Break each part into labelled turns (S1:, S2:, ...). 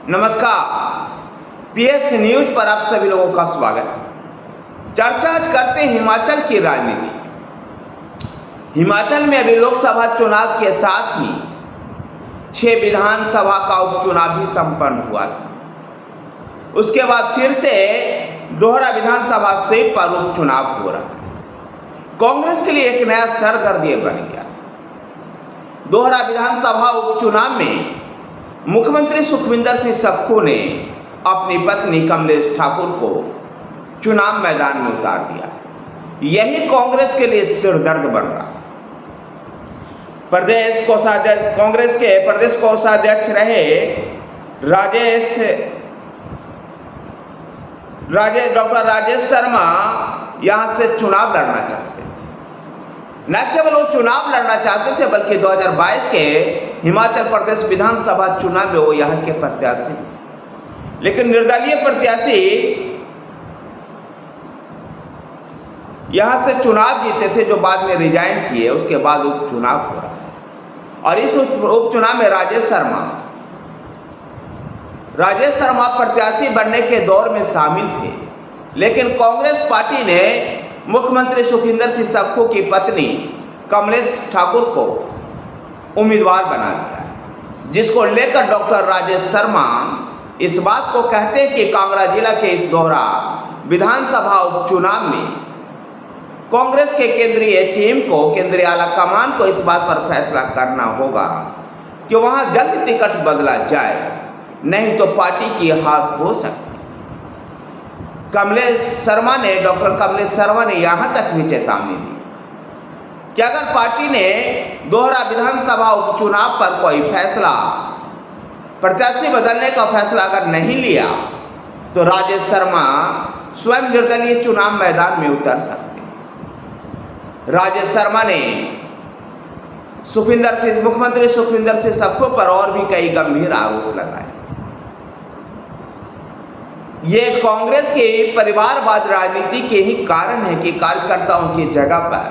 S1: नमस्कार, PS news पर आप सभी लोगों का स्वागत है। चर्चा आज करते हैं हिमाचल की राजनीति। हिमाचल में अभी लोकसभा चुनाव के साथ ही 6 विधानसभा का उपचुनाव भी संपन्न हुआ था। उसके बाद फिर से दोहरा विधानसभा सीट पर उपचुनाव हो रहा है। कांग्रेस के लिए एक नया सरदर्द बन गया। दोहरा विधानसभा उपचुनाव में मुख्यमंत्री सुखविंदर सिंह सख्खू ने अपनी पत्नी कमलेश ठाकुर को चुनाव मैदान में उतार दिया। यही कांग्रेस के लिए सिरदर्द बन रहा। कांग्रेस के प्रदेश कोषाध्यक्ष रहे डॉक्टर राजेश शर्मा यहां से चुनाव लड़ना चाहते थे। न केवल वो चुनाव लड़ना चाहते थे बल्कि 2022 के हिमाचल प्रदेश विधानसभा चुनाव में वो यहाँ के प्रत्याशी, लेकिन निर्दलीय प्रत्याशी यहाँ से चुनाव जीते थे, जो बाद में रिजाइन किए। उसके बाद उपचुनाव हो रहा है और इस उपचुनाव में राजेश शर्मा प्रत्याशी बनने के दौर में शामिल थे, लेकिन कांग्रेस पार्टी ने मुख्यमंत्री सुखविंदर सिंह सख्खू की पत्नी कमलेश ठाकुर को उम्मीदवार बना दिया है, जिसको लेकर डॉक्टर राजेश शर्मा इस बात को कहते हैं कि कांगड़ा जिला के इस दोहरा विधानसभा उपचुनाव में कांग्रेस के केंद्रीय आला कमान को इस बात पर फैसला करना होगा कि वहां जल्द टिकट बदला जाए, नहीं तो पार्टी की हार हो सकती। डॉक्टर कमलेश शर्मा ने यहां तक भी चेतावनी दी कि अगर पार्टी ने दोहरा विधानसभा उपचुनाव पर कोई फैसला, प्रत्याशी बदलने का फैसला अगर नहीं लिया तो राजेश शर्मा स्वयं निर्दलीय चुनाव मैदान में उतर सकते हैं। राजेश शर्मा ने मुख्यमंत्री सुखविंदर सिंह सख्खू पर और भी कई गंभीर आरोप लगाए। ये कांग्रेस के परिवारवाद राजनीति के ही कारण है कि कार्यकर्ताओं की जगह पर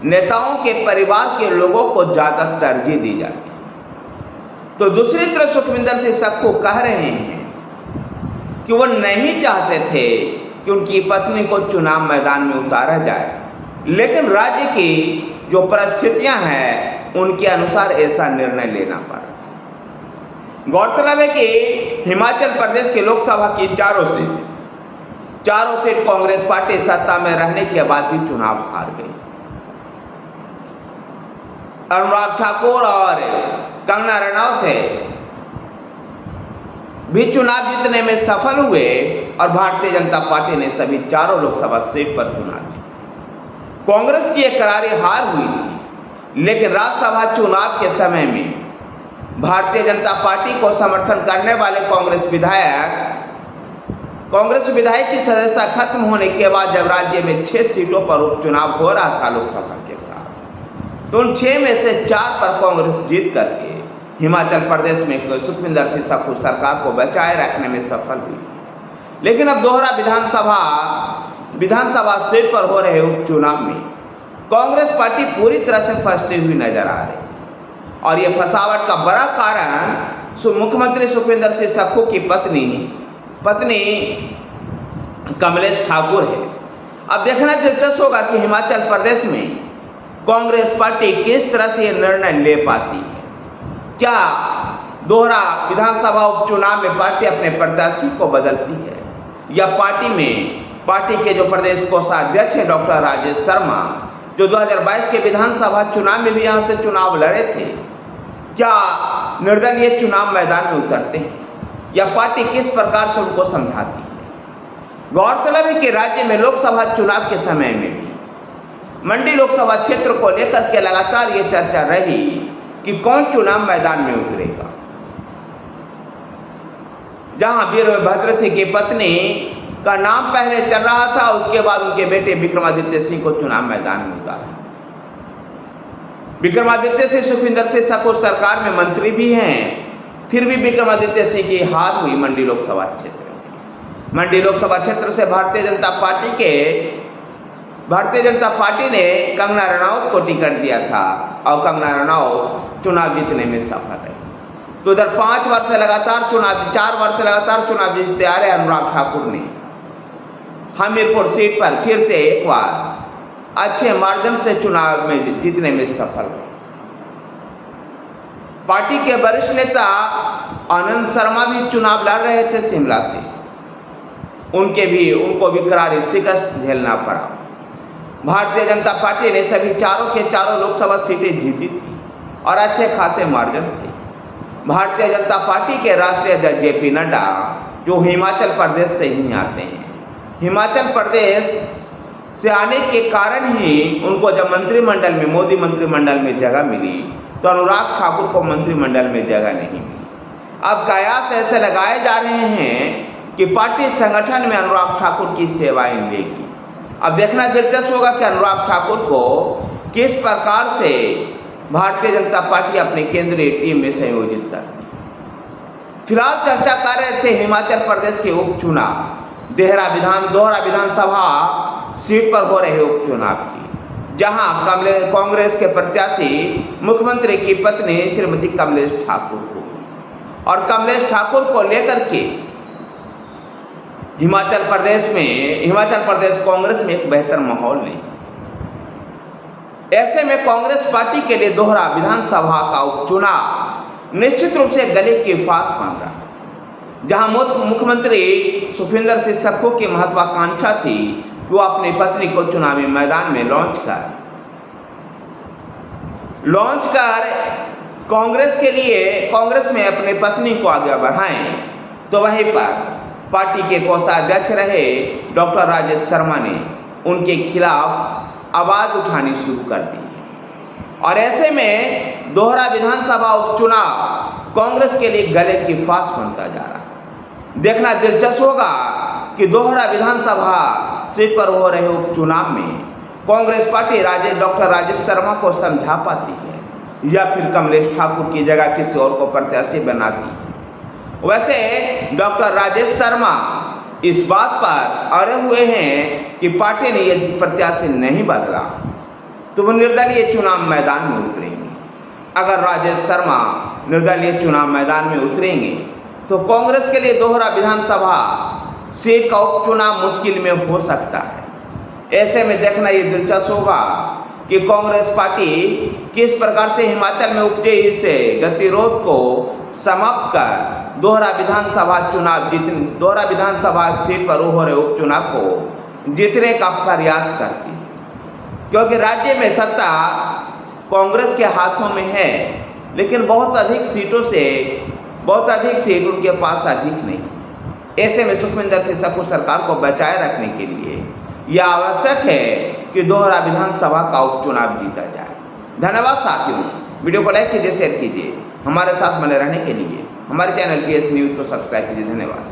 S1: नेताओं के परिवार के लोगों को ज्यादा तरजीह दी जाती है। तो दूसरी तरफ सुखविंदर सिंह सख्खू कह रहे हैं कि वो नहीं चाहते थे कि उनकी पत्नी को चुनाव मैदान में उतारा जाए, लेकिन राज्य की जो परिस्थितियां हैं उनके अनुसार ऐसा निर्णय लेना पड़ा। गौरतलब है कि हिमाचल प्रदेश के लोकसभा की चारों सीट कांग्रेस पार्टी सत्ता में रहने के बाद भी चुनाव हार गई। अनुराग ठाकुर और कंगना रनौत भी चुनाव जीतने में सफल हुए और भारतीय जनता पार्टी ने सभी चारों लोकसभा सीट पर चुनाव जीते। कांग्रेस की एक करारी हार हुई थी, लेकिन राज्यसभा चुनाव के समय में भारतीय जनता पार्टी को समर्थन करने वाले कांग्रेस विधायक की सदस्यता खत्म होने के बाद जब राज्य में 6 सीटों पर उपचुनाव हो रहा था लोकसभा के साथ, तो उन 6 में से 4 पर कांग्रेस जीत करके हिमाचल प्रदेश में सुखविंदर सिंह सख्खू सरकार को बचाए रखने में सफल हुई। लेकिन अब दोहरा विधानसभा सीट पर हो रहे उपचुनाव में कांग्रेस पार्टी पूरी तरह से फंसती हुई नजर आ रही है और ये फंसावट का बड़ा कारण मुख्यमंत्री सुखविंदर सिंह सख्खू की पत्नी कमलेश ठाकुर है। अब देखना दिलचस्प होगा कि हिमाचल प्रदेश में कांग्रेस पार्टी किस तरह से ये निर्णय ले पाती है। क्या दोहरा विधानसभा उपचुनाव में पार्टी अपने प्रत्याशी को बदलती है, या पार्टी के जो प्रदेश कोषाध्यक्ष है डॉक्टर राजेश शर्मा, जो 2022 के विधानसभा चुनाव में भी यहाँ से चुनाव लड़े थे, क्या निर्दलीय चुनाव मैदान में उतरते हैं, या पार्टी किस प्रकार से उनको समझाती है। गौरतलब है कि राज्य में लोकसभा चुनाव के समय में भी मंडी लोकसभा क्षेत्र को लेकर के लगातार ये चर्चा रही कि कौन चुनाव मैदान में उतरेगा, जहां वीरभद्र सिंह की पत्नी का नाम पहले चल रहा था, उसके बाद उनके बेटे विक्रमादित्य सिंह को चुनाव मैदान में उतारा। विक्रमादित्य सिंह सुखविंदर सिंह सख्खू सरकार में मंत्री भी हैं, फिर भी विक्रमादित्य सिंह की हार हुई मंडी लोकसभा क्षेत्र से भारतीय जनता पार्टी ने कंगना रनौत को टिकट दिया था और कंगना रनौत चुनाव जीतने में सफल है। तो उधर 5 वर्ष लगातार चुनाव 4 वर्ष लगातार चुनाव जीतते आ रहे अनुराग ठाकुर ने हमीरपुर सीट पर फिर से एक बार अच्छे मार्जिन से चुनाव में जीतने में सफल रहे। पार्टी के वरिष्ठ नेता आनंद शर्मा भी चुनाव लड़ रहे थे शिमला से, उनको भी करारी शिकस्त झेलना पड़ा। भारतीय जनता पार्टी ने सभी चारों के चारों लोकसभा सीटें जीती थी और अच्छे खासे मार्जिन से। भारतीय जनता पार्टी के राष्ट्रीय अध्यक्ष जेपी नड्डा जो हिमाचल प्रदेश से ही आते हैं, हिमाचल प्रदेश से आने के कारण ही उनको जब मंत्रिमंडल में मोदी मंत्रिमंडल में जगह मिली तो अनुराग ठाकुर को मंत्रिमंडल में जगह नहीं मिली। अब कयास ऐसे लगाए जा रहे हैं कि पार्टी संगठन में अनुराग ठाकुर की सेवाएं लेगी। अब देखना दिलचस्प होगा कि अनुराग ठाकुर को किस प्रकार से भारतीय जनता पार्टी अपने केंद्रीय टीम में संयोजित करती है। फिलहाल चर्चा कर रहे थे हिमाचल प्रदेश के उपचुनाव दोहरा विधानसभा सीट पर हो रहे उपचुनाव की, जहां कांग्रेस के प्रत्याशी मुख्यमंत्री की पत्नी श्रीमती कमलेश ठाकुर को, और कमलेश ठाकुर को लेकर के हिमाचल प्रदेश कांग्रेस में एक बेहतर माहौल नहीं। ऐसे में कांग्रेस पार्टी के लिए दोहरा विधानसभा का उपचुनाव निश्चित रूप से गले की फांस बन रहा है, जहां मुख्यमंत्री सुखविंदर सिंह सुक्खू की महत्वाकांक्षा थी कि वो अपनी पत्नी को चुनावी मैदान में लॉन्च कर कांग्रेस में अपनी पत्नी को आगे बढ़ाएं। तो वहीं पर पार्टी के कोषाध्यक्ष रहे डॉक्टर राजेश शर्मा ने उनके खिलाफ आवाज उठानी शुरू कर दी, और ऐसे में दोहरा विधानसभा उपचुनाव कांग्रेस के लिए गले की फांस बनता जा रहा है। देखना दिलचस्प होगा कि दोहरा विधानसभा सीट पर हो रहे उपचुनाव में कांग्रेस पार्टी डॉक्टर राजेश शर्मा को समझा पाती है या फिर कमलेश ठाकुर की जगह किसी और को प्रत्याशी बनाती है। वैसे डॉक्टर राजेश शर्मा इस बात पर अड़े हुए हैं कि पार्टी ने यदि प्रत्याशी नहीं बदला तो वो निर्दलीय चुनाव मैदान में उतरेंगे। अगर राजेश शर्मा निर्दलीय चुनाव मैदान में उतरेंगे तो कांग्रेस के लिए दोहरा विधानसभा सीट का उपचुनाव मुश्किल में हो सकता है। ऐसे में देखना ये दिलचस्प होगा कि कांग्रेस पार्टी किस प्रकार से हिमाचल में उपजे इस गतिरोध को समाप्त कर दोहरा विधानसभा सीट पर हो रहे उपचुनाव को जीतने का प्रयास करती, क्योंकि राज्य में सत्ता कांग्रेस के हाथों में है, लेकिन बहुत अधिक सीट उनके पास अधिक नहीं। ऐसे में सुखविंदर सिंह सुक्खू सरकार को बचाए रखने के लिए यह आवश्यक है कि दोहरा विधानसभा का उपचुनाव जीता जाए। धन्यवाद साथियों, वीडियो को लाइक कीजिए, शेयर कीजिए। हमारे साथ बने रहने के लिए हमारे चैनल PS न्यूज़ को सब्सक्राइब कीजिए। धन्यवाद।